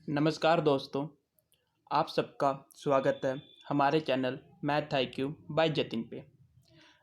नमस्कार दोस्तों, आप सबका स्वागत है हमारे channel math IQ by Jatin पे।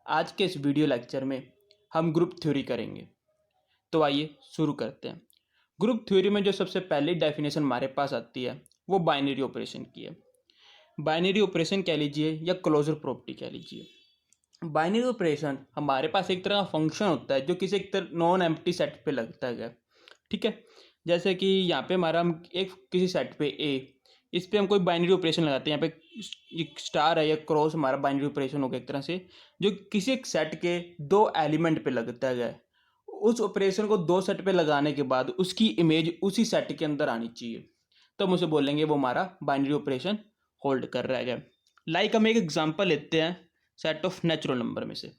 आज के इस वीडियो लेक्चर में हम ग्रुप थ्योरी करेंगे। तो आइए शुरू करते हैं। ग्रुप थ्योरी में जो सबसे पहली डेफिनेशन हमारे पास आती है वो बाइनरी ऑपरेशन की है। बाइनरी ऑपरेशन कह लीजिए या क्लोजर प्रॉपर्टी कह लीजिए। बाइनरी ऑपरेशन हमारे पास एक तरह का फंक्शन होता है जो किसी एक नॉन एम्प्टी सेट पे लगता है। ठीक है, जैसे कि यहाँ पे हमारा हम एक किसी सेट पे ए, इस पे हम कोई बाइनरी ऑपरेशन लगाते हैं। यहाँ पे एक स्टार है या क्रॉस हमारा बाइनरी ऑपरेशन हो गया एक तरह से, जो किसी एक सेट के दो एलिमेंट पे लगता है। उस ऑपरेशन को दो सेट पे लगाने के बाद उसकी इमेज उसी सेट के अंदर आनी चाहिए, तो हम उसे बोलेंगे वो हमारा बाइनरी ऑपरेशन होल्ड कर रहा है। लाइक हम एक एग्जांपल लेते हैं सेट ऑफ नेचुरल नंबर में से।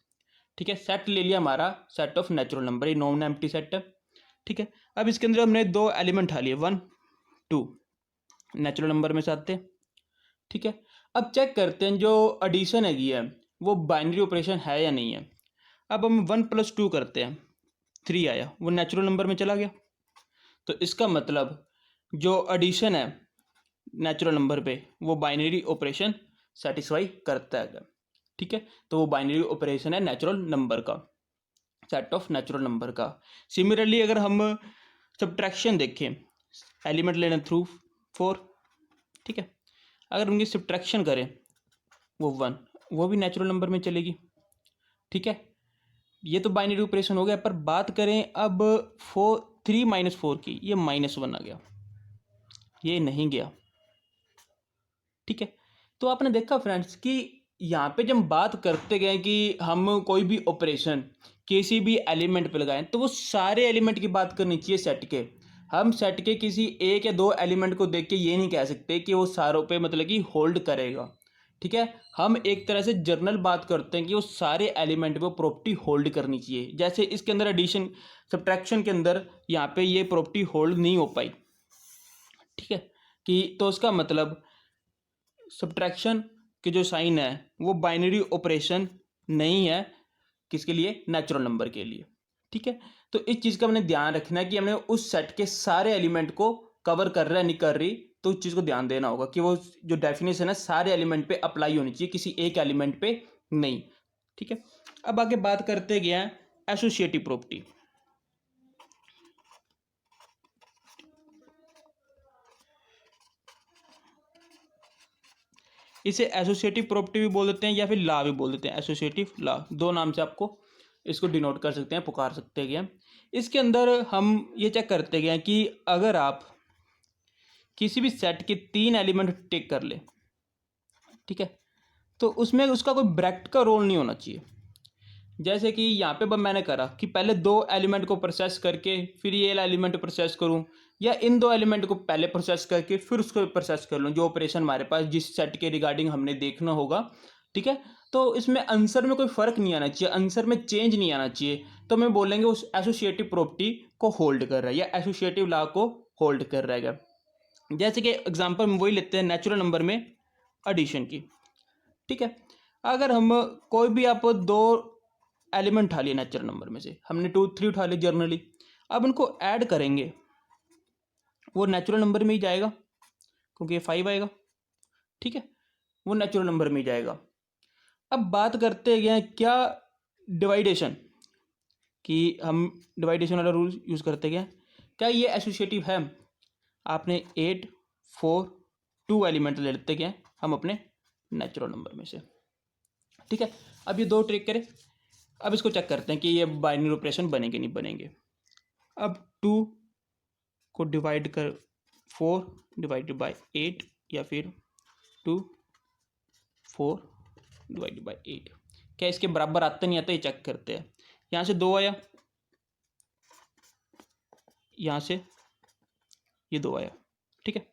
ठीक है, सेट ले लिया हमारा सेट ऑफ नेचुरल नंबर, ये नॉन एम्प्टी सेट है। ठीक है, अब इसके अंदर हमने दो एलिमेंट उठा लिए 1 2 नेचुरल नंबर में से आते हैं। ठीक है, अब चेक करते हैं जो एडिशन है वो बाइनरी ऑपरेशन है या नहीं है। अब हम 1 + 2 करते हैं, 3 आया, वो नेचुरल नंबर में चला गया। तो इसका मतलब जो एडिशन है नेचुरल नंबर पे वो बाइनरी ऑपरेशन सेटिस्फाई करता है। ठीक है, तो वो बाइनरी ऑपरेशन है नेचुरल नंबर का, सेट ऑफ नेचुरल नंबर का। सिमिलरली अगर हम सब्ट्रैक्शन देखें, एलिमेंट लेना थ्रू 4, ठीक है, अगर उनकी सब्ट्रैक्शन करें वो 1, वो भी नेचुरल नंबर में चलेगी। ठीक है, ये तो बाइनरी ऑपरेशन हो गया। पर बात करें अब 3 - 4 की, ये -1 आ गया, ये नहीं गया। ठीक है, तो आपने देखा फ्रेंड्स कि यहाँ पे जब हम बात करते गए कि हम कोई भी ऑपरेशन किसी भी एलिमेंट पे लगाएं तो वो सारे एलिमेंट की बात करनी चाहिए सेट के। हम सेट के किसी एक या दो एलिमेंट को देख के ये नहीं कह सकते कि वो सारों पे मतलब कि होल्ड करेगा। ठीक है, हम एक तरह से जर्नल बात करते हैं कि वो सारे एलिमेंट पे प्रॉपर्टी होल्ड करनी चाहिए। जैसे इसके अंदर एडिशन सब्ट्रैक्शन के अंदर यहाँ पे ये प्रॉपर्टी होल्ड नहीं हो पाई। ठीक है, कि तो उसका मतलब सब्ट्रैक्शन के जो साइन है वो बाइनरी ऑपरेशन नहीं है, किसके लिए, नेचुरल नंबर के लिए। ठीक है, तो इस चीज़ का हमने ध्यान रखना है कि हमने उस सेट के सारे एलिमेंट को कवर कर रहा है नहीं कर रही, तो उस चीज़ को ध्यान देना होगा कि वो जो डेफिनेशन है सारे एलिमेंट पे अप्लाई होनी चाहिए, किसी एक एलिमेंट पे नहीं। ठीक है, अब आगे बात करते गए एसोसिएटिव प्रॉपर्टी। इसे एसोसिएटिव प्रॉपर्टी भी बोल देते हैं या फिर लॉ भी बोल देते हैं। एसोसिएटिव लॉ, दो नाम से आपको इसको डिनोट कर सकते हैं, पुकार सकते हैं। इसके अंदर हम ये चेक करते गए कि अगर आप किसी भी सेट के 3 एलिमेंट टेक कर ले, ठीक है, तो उसमें उसका कोई ब्रैकेट का रोल नहीं होना चाहिए। जैसे कि यहाँ पे मैंने करा कि पहले दो एलिमेंट को प्रोसेस करके फिर ये एलिमेंट प्रोसेस करूँ, या इन दो एलिमेंट को पहले प्रोसेस करके फिर उसको प्रोसेस कर लूँ, जो ऑपरेशन हमारे पास जिस सेट के रिगार्डिंग हमने देखना होगा। ठीक है, तो इसमें आंसर में कोई फर्क नहीं आना चाहिए, आंसर में चेंज नहीं आना चाहिए, तो मैं बोलेंगे उस एसोसिएटिव प्रॉपर्टी को होल्ड कर रहा है या एसोसिएटिव लॉ को होल्ड कर रहेगा। जैसे कि एग्जाम्पल में वही लेते हैं नेचुरल नंबर में एडिशन की। ठीक है, अगर हम कोई भी आप दो एलिमेंट उठा लिए नेचुरल नंबर में से, हमने 2 3 उठा लिए जर्नली, अब उनको ऐड करेंगे वो नेचुरल नंबर में ही जाएगा क्योंकि ये 5 आएगा। ठीक है, वो नेचुरल नंबर में ही जाएगा। अब बात करते हैं क्या डिवाइडेशन, कि हम डिवाइडेशन वाला रूल यूज़ करते गए, क्या ये एसोसिएटिव है। आपने 8 4 2 एलिमेंट ले लेते गए हम अपने नेचुरल नंबर में से। ठीक है, अब ये दो ट्रिक करें, अब इसको चेक करते हैं कि ये बाइनरी ऑपरेशन बनेंगे नहीं बनेंगे। अब 2 को डिवाइड कर 4 डिवाइडेड बाय 8, या फिर 2 4 डिवाइडेड बाय 8, क्या इसके बराबर आता नहीं आता, ये चेक करते हैं। यहाँ से 2 आया, यहाँ से ये 2 आया। ठीक है,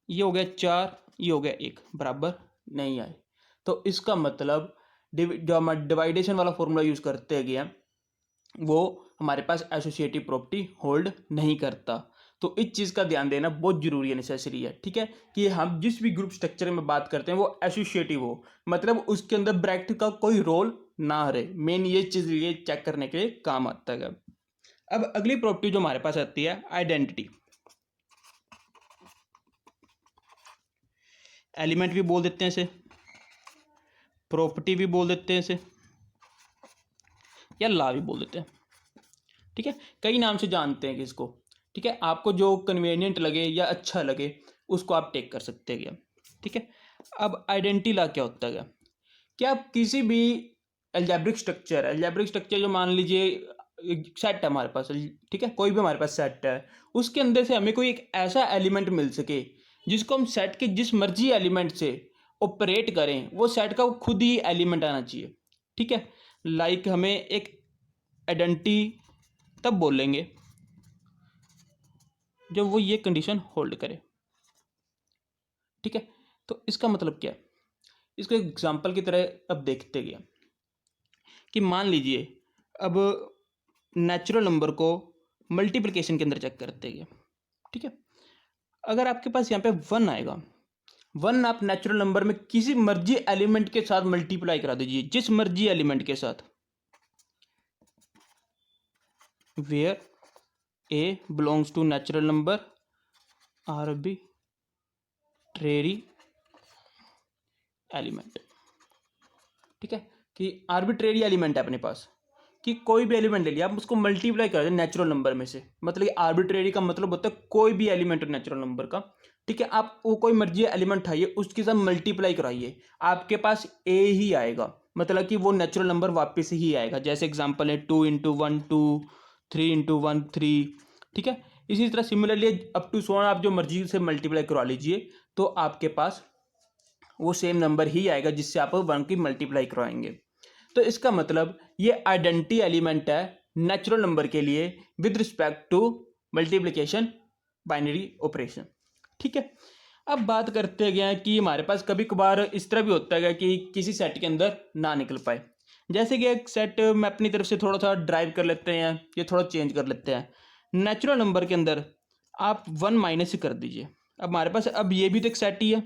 ये हो गया 4, ये हो गया 1, बराबर नहीं आए। तो इसका मतलब जो हम डिवाइडेशन वाला फॉर्मूला यूज़ करते गए वो हमारे पास एसोसिएटिव प्रॉपर्टी होल्ड नहीं करता। तो इस चीज़ का ध्यान देना बहुत जरूरी है, नेसेसरी है। ठीक है, कि हम जिस भी ग्रुप स्ट्रक्चर में बात करते हैं वो एसोसिएटिव हो, मतलब उसके अंदर ब्रैकेट का कोई रोल ना रहे। मेन ये चीज़ ये चेक करने के लिए काम आता है। अब अगली प्रॉपर्टी जो हमारे पास आती है आइडेंटिटी। एलिमेंट भी बोल देते हैं इसे, प्रॉपर्टी भी बोल देते हैं इसे, या लॉ भी बोल देते हैं। ठीक है, कई नाम से जानते हैं किसको। ठीक है, आपको जो कन्वीनियंट लगे या अच्छा लगे उसको आप टेक कर सकते हैं। ठीक है, अब आइडेंटिटी लॉ क्या होता है? क्या आप किसी भी एल्जेब्रिक स्ट्रक्चर जो मान लीजिए एक सेट है हमारे पास, ठीक है, कोई भी हमारे पास सेट है, उसके अंदर से हमें कोई एक ऐसा एलिमेंट मिल सके जिसको हम सेट के जिस मर्जी एलिमेंट से ऑपरेट करें, वो सेट का खुद ही एलिमेंट आना चाहिए। ठीक है, लाइक हमें एक आइडेंटिटी तब बोलेंगे जब वो ये कंडीशन होल्ड करे। ठीक है, तो इसका मतलब क्या है? इसको एग्जांपल की तरह अब देखते गए कि मान लीजिए अब नेचुरल नंबर को मल्टीप्लिकेशन के अंदर चेक करते गए। ठीक है, अगर आपके पास यहाँ पे 1 आएगा, 1 आप नेचुरल नंबर में किसी मर्जी एलिमेंट के साथ मल्टीप्लाई करा दीजिए, जिस मर्जी एलिमेंट के साथ, where a belongs to natural number arbitrary element. ठीक है, कि आर्बिट्रेरी एलिमेंट है अपने पास, कि कोई भी एलिमेंट ले लिया, आप उसको मल्टीप्लाई कर दें नेचुरल नंबर में से, मतलब कि आर्बिट्रेरी का मतलब होता है कोई भी एलिमेंट नेचुरल नंबर का। ठीक है, आप वो कोई मर्जी एलिमेंट उठाइए, उसके साथ मल्टीप्लाई कराइए, आपके पास ए ही आएगा, मतलब कि वो नेचुरल नंबर वापस ही आएगा। जैसे एग्जांपल है 2 × 1 2, 3 × 1 3। ठीक है, इसी तरह सिमिलरली अप टू 100 आप जो मर्जी से मल्टीप्लाई करवा लीजिए, तो आपके पास वो सेम नंबर ही आएगा जिससे आप 1 की मल्टीप्लाई करवाएंगे। तो इसका मतलब ये आइडेंटिटी एलिमेंट है नेचुरल नंबर के लिए with respect to multiplication binary operation. ठीक है, अब बात करते हैं कि हमारे पास कभी कभार इस तरह भी होता है कि किसी सेट के अंदर ना निकल पाए। जैसे कि एक सेट मैं अपनी तरफ से थोड़ा सा ड्राइव कर लेते हैं या थोड़ा चेंज कर लेते हैं। नेचुरल नंबर के अंदर आप 1 माइनस कर दीजिए, अब हमारे पास अब ये भी तो एक सेट ही है।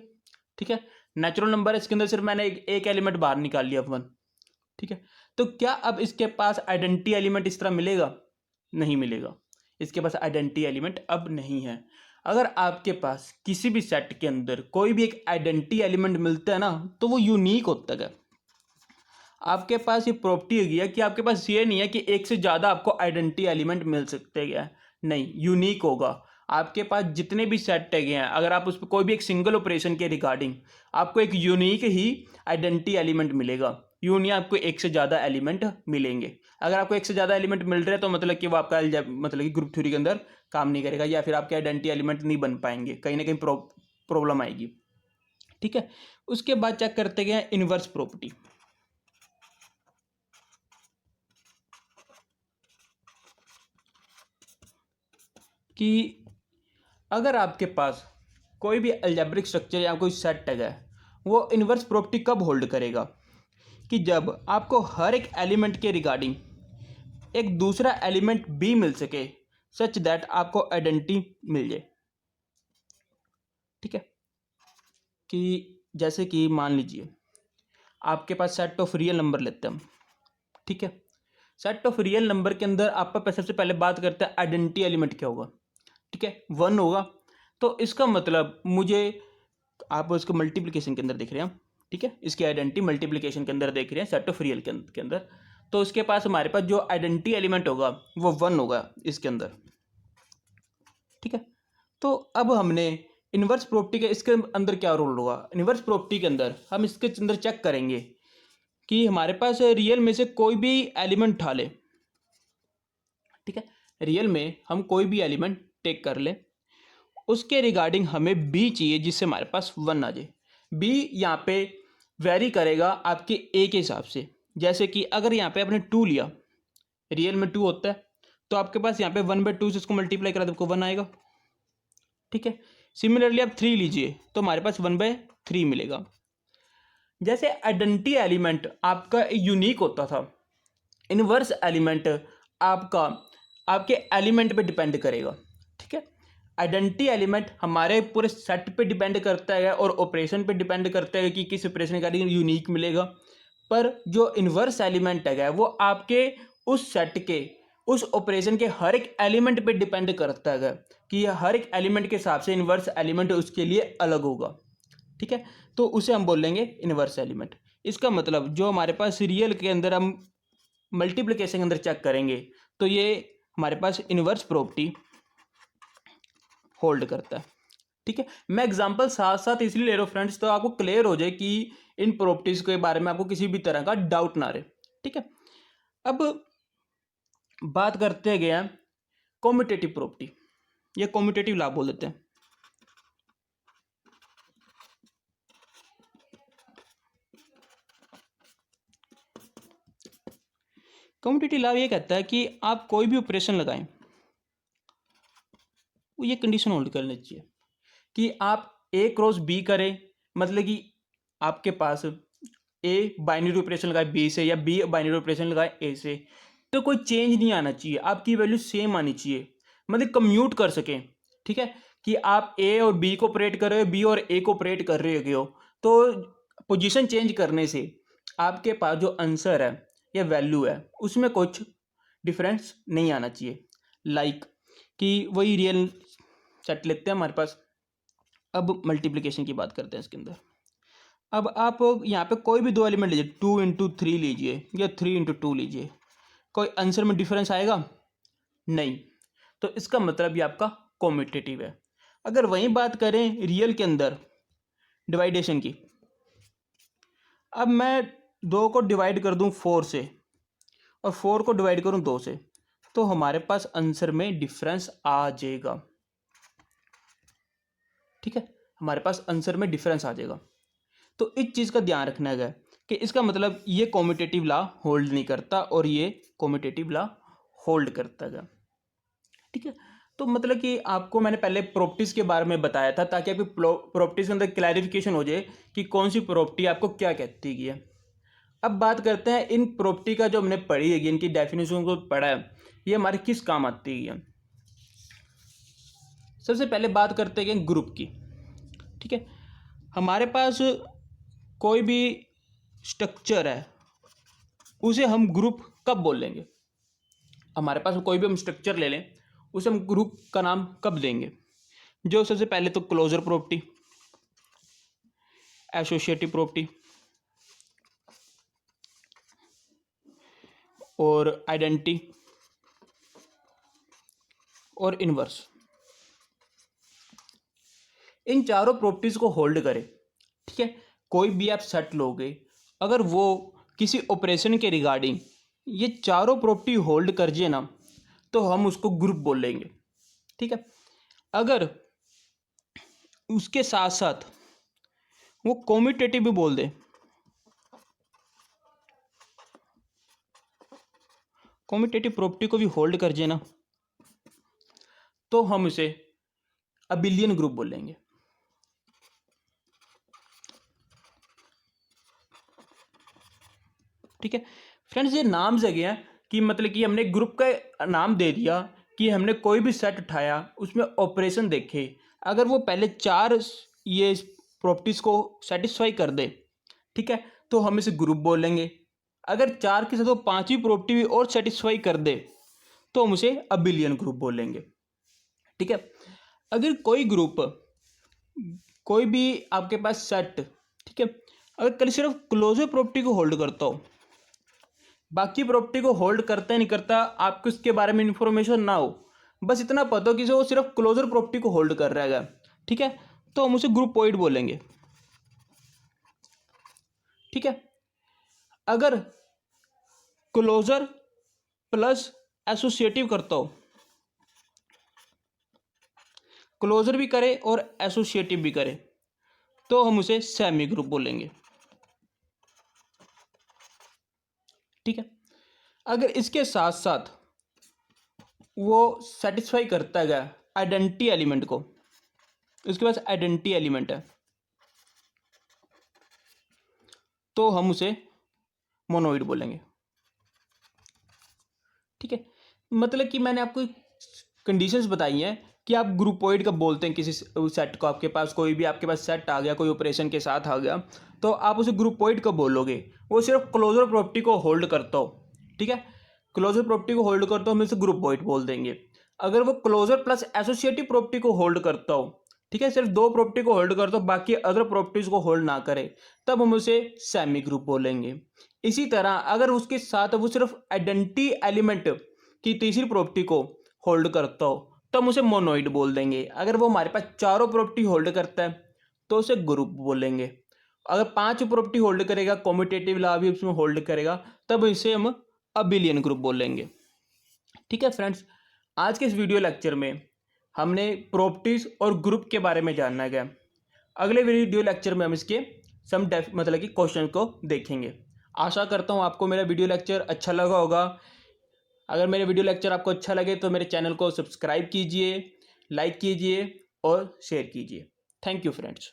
ठीक है, नेचुरल नंबर है, इसके अंदर सिर्फ मैंने एक एलिमेंट बाहर निकाल लिया 1। ठीक है, तो क्या अब इसके पास आइडेंटिटी एलिमेंट इस तरह मिलेगा? नहीं मिलेगा, इसके पास आइडेंटिटी एलिमेंट अब नहीं है। अगर आपके पास किसी भी सेट के अंदर कोई भी एक आइडेंटिटी एलिमेंट मिलता है ना, तो वो यूनिक होता है। आपके पास ये प्रॉपर्टी होगी है कि आपके पास ये नहीं है कि एक से ज़्यादा आपको आइडेंटिटी एलिमेंट मिल सकते हैं, नहीं, यूनिक होगा। आपके पास जितने भी सेट टैग हैं, अगर आप उस पर कोई भी एक सिंगल ऑपरेशन के रिगार्डिंग आपको एक यूनिक ही आइडेंटिटी एलिमेंट मिलेगा, यूनिक आपको एक से ज़्यादा एलिमेंट मिलेंगे। अगर आपको एक से ज़्यादा एलिमेंट मिल रहे हैं तो मतलब कि वो आपका मतलब कि ग्रुप थ्योरी के अंदर काम नहीं करेगा, या फिर आपके आइडेंटिटी एलिमेंट नहीं बन पाएंगे, कहीं ना कहीं प्रॉब्लम आएगी। ठीक है, उसके बाद चेक करते गए इनवर्स प्रॉपर्टी। कि अगर आपके पास कोई भी अलजेब्रिक स्ट्रक्चर या कोई सेट टैग है, वो इनवर्स प्रॉपर्टी कब होल्ड करेगा? कि जब आपको हर एक एलिमेंट के रिगार्डिंग एक दूसरा एलिमेंट भी मिल सके, सच दैट आपको आइडेंटिटी मिल जाए। ठीक है, कि जैसे कि मान लीजिए आपके पास सेट ऑफ रियल नंबर लेते हैं हम। ठीक है, सेट ऑफ रियल नंबर के अंदर आपका सबसे पहले बात करते हैं आइडेंटिटी एलिमेंट क्या होगा। ठीक है, 1 होगा, तो इसका मतलब मुझे, आप उसको मल्टीप्लिकेशन के अंदर देख रहे हैं। ठीक है, इसकी आइडेंटिटी मल्टीप्लिकेशन के अंदर देख रहे हैं सेट ऑफ रियल के अंदर, तो उसके पास हमारे पास जो आइडेंटिटी एलिमेंट होगा वो 1 होगा इसके अंदर। ठीक है, तो अब हमने इनवर्स प्रॉपर्टी के इसके अंदर क्या रोल होगा? इनवर्स प्रॉपर्टी के अंदर हम इसके अंदर चेक करेंगे कि हमारे पास रियल में से कोई भी एलिमेंट उठा ले। ठीक है, रियल में हम कोई भी एलिमेंट टेक कर ले, उसके रिगार्डिंग हमें बी चाहिए जिससे हमारे पास 1 आ जाए। बी यहाँ पे वेरी करेगा आपके ए के हिसाब से। जैसे कि अगर यहाँ पे आपने 2 लिया, रियल में 2 होता है, तो आपके पास यहाँ पे 1/2 से इसको मल्टीप्लाई करा तो आपको 1 आएगा। ठीक है, सिमिलरली आप 3 लीजिए तो हमारे पास 1/3 मिलेगा। जैसे आइडेंटिटी एलिमेंट आपका यूनिक होता था, इनवर्स एलिमेंट आपका आपके एलिमेंट पे डिपेंड करेगा। ठीक है, आइडेंटिटी एलिमेंट हमारे पूरे सेट पे डिपेंड करता है और ऑपरेशन पे डिपेंड करता है कि किस ऑपरेशन का यूनिक मिलेगा। पर जो इनवर्स एलिमेंट है वो आपके उस सेट के उस ऑपरेशन के हर एक एलिमेंट पे डिपेंड करता है कि हर एक एलिमेंट के हिसाब से इनवर्स एलिमेंट उसके लिए अलग होगा। ठीक है, तो उसे हम बोल लेंगे इन्वर्स एलिमेंट। इसका मतलब जो हमारे पास रियल के अंदर हम मल्टीप्लिकेशन के अंदर चेक करेंगे तो ये हमारे पास इन्वर्स प्रॉपर्टी होल्ड करता है। ठीक है, मैं एग्जांपल साथ साथ इसलिए ले रहा हूँ फ्रेंड्स, तो आपको क्लियर हो जाए कि इन प्रॉपर्टीज के बारे में आपको किसी भी तरह का डाउट ना रहे। ठीक है, अब बात करते गए कॉम्यूटेटिव प्रॉपर्टी या कॉम्यूटेटिव लॉ बोल देते हैं। कॉम्यूटेटिव लॉ ये कहता है कि आप कोई भी ऑपरेशन लगाएं, वो ये कंडीशन होल्ड करनी चाहिए कि आप ए क्रॉस बी करें, मतलब कि आपके पास ए बाइनरी ऑपरेशन लगाए बी से या बी बाइनरी ऑपरेशन लगाए ए से, तो कोई चेंज नहीं आना चाहिए, आपकी वैल्यू सेम आनी चाहिए, मतलब कम्यूट कर सकें। ठीक है, कि आप ए और बी को ऑपरेट कर रहे हो, बी और ए को ऑपरेट कर रहे हो, तो पोजीशन चेंज करने से आपके पास जो आंसर है या वैल्यू है उसमें कुछ डिफरेंस नहीं आना चाहिए। लाइक कि वही रियल सेट लेते हैं हमारे पास। अब मल्टीप्लिकेशन की बात करते हैं इसके अंदर। अब आप यहाँ पे कोई भी दो एलिमेंट लीजिए, 2 × 3 लीजिए या 3 × 2 लीजिए, कोई आंसर में डिफरेंस आएगा नहीं, तो इसका मतलब ये आपका कॉम्यूटेटिव है। अगर वहीं बात करें रियल के अंदर डिवाइडेशन की, अब मैं 2 को डिवाइड कर दूं 4 से और 4 को डिवाइड करूं 2 से, तो हमारे पास आंसर में डिफरेंस आ जाएगा। ठीक है, हमारे पास आंसर में डिफरेंस आ जाएगा। तो इस चीज़ का ध्यान रखना है कि इसका मतलब ये कॉम्यूटेटिव लॉ होल्ड नहीं करता और ये कॉम्यूटेटिव लॉ होल्ड करता है। ठीक है, तो मतलब कि आपको मैंने पहले प्रॉपर्टीज़ के बारे में बताया था ताकि आपकी प्रॉपर्टीज़ के अंदर क्लैरिफिकेशन हो जाए कि कौन सी प्रॉपर्टी आपको क्या कहती है। अब बात करते हैं इन प्रॉपर्टी का जो हमने पढ़ी है, इनकी डेफिनेशन को पढ़ा है, ये हमारे किस काम आती है। सबसे पहले बात करते हैं ग्रुप की। ठीक है, हमारे पास कोई भी स्ट्रक्चर है उसे हम ग्रुप कब बोल लेंगे। हमारे पास कोई भी हम स्ट्रक्चर ले लें उसे हम ग्रुप का नाम कब देंगे। जो सबसे पहले तो क्लोजर प्रॉपर्टी, एसोसिएटिव प्रॉपर्टी और आइडेंटिटी और इनवर्स, इन चारों प्रॉपर्टीज को होल्ड करें। ठीक है, कोई भी आप सेट लोगे, अगर वो किसी ऑपरेशन के रिगार्डिंग ये चारों प्रॉपर्टी होल्ड कर जाए ना, तो हम उसको ग्रुप बोल लेंगे। ठीक है, अगर उसके साथ साथ वो कॉम्यूटेटिव भी बोल दे, कॉम्यूटेटिव प्रॉपर्टी को भी होल्ड कर जाए ना, तो हम उसे अबिलियन ग्रुप बोल लेंगे। ठीक है फ्रेंड्स, ये नाम जगह हैं कि मतलब कि हमने ग्रुप का नाम दे दिया कि हमने कोई भी सेट उठाया उसमें ऑपरेशन देखे, अगर वो पहले 4 ये प्रॉपर्टीज़ को सेटिस्फाई कर दे, ठीक है, तो हम इसे ग्रुप बोल लेंगे। अगर 4 के साथ वो 5वीं प्रॉपर्टी भी और सेटिस्फाई कर दे तो हम उसे अबिलियन ग्रुप बोल लेंगे। ठीक है, अगर कोई ग्रुप, कोई भी आपके पास सेट, ठीक है, अगर कल सिर्फ क्लोजर प्रॉपर्टी को होल्ड करता हो, बाकी प्रॉपर्टी को होल्ड करता है नहीं करता आपको इसके बारे में इंफॉर्मेशन ना हो, बस इतना पता हो कि वो सिर्फ क्लोजर प्रॉपर्टी को होल्ड कर रहा है, ठीक है, तो हम उसे ग्रुपोइड बोलेंगे। ठीक है, अगर क्लोजर प्लस एसोसिएटिव करता हो, क्लोजर भी करे और एसोसिएटिव भी करे, तो हम उसे सेमी ग्रुप बोलेंगे। ठीक है, अगर इसके साथ साथ वो सेटिस्फाई करता है आइडेंटिटी एलिमेंट को, उसके पास आइडेंटिटी एलिमेंट है, तो हम उसे मोनोइड बोलेंगे। ठीक है, मतलब कि मैंने आपको कंडीशंस बताई हैं कि आप ग्रुपोइड कब बोलते हैं किसी सेट को। आपके पास कोई भी आपके पास सेट आ गया, कोई ऑपरेशन के साथ आ गया, तो आप उसे ग्रुपोइड कब बोलोगे, वो सिर्फ क्लोजर प्रॉपर्टी को होल्ड करता हो। ठीक है, क्लोजर प्रॉपर्टी को होल्ड करता हो, हम इसे ग्रुपोइड बोल देंगे। अगर वो क्लोजर प्लस एसोसिएटिव प्रॉपर्टी को होल्ड करता हो, ठीक है, सिर्फ 2 प्रॉपर्टी को होल्ड कर दो, बाकी अदर प्रॉपर्टीज को होल्ड ना करे, तब हम उसे सेमी ग्रुप बोलेंगे। इसी तरह अगर उसके साथ वो सिर्फ आइडेंटिटी एलिमेंट की तीसरी प्रॉपर्टी को होल्ड करता हो तो हम उसे मोनोइड बोल देंगे। अगर वो हमारे पास चारों प्रॉपर्टी होल्ड करता है तो उसे ग्रुप बोलेंगे। अगर 5 प्रॉपर्टी होल्ड करेगा, कॉम्यूटेटिव लॉ भी उसमें होल्ड करेगा, तब इसे हम अबिलियन ग्रुप बोलेंगे। ठीक है फ्रेंड्स, आज के इस वीडियो लेक्चर में हमने प्रॉपर्टीज और ग्रुप के बारे में जानना गया। अगले वीडियो लेक्चर में हम इसके मतलब कि क्वेश्चन को देखेंगे। आशा करता हूँ आपको मेरा वीडियो लेक्चर अच्छा लगा होगा। अगर मेरे वीडियो लेक्चर आपको अच्छा लगे तो मेरे चैनल को सब्सक्राइब कीजिए, लाइक कीजिए और शेयर कीजिए। Thank you friends.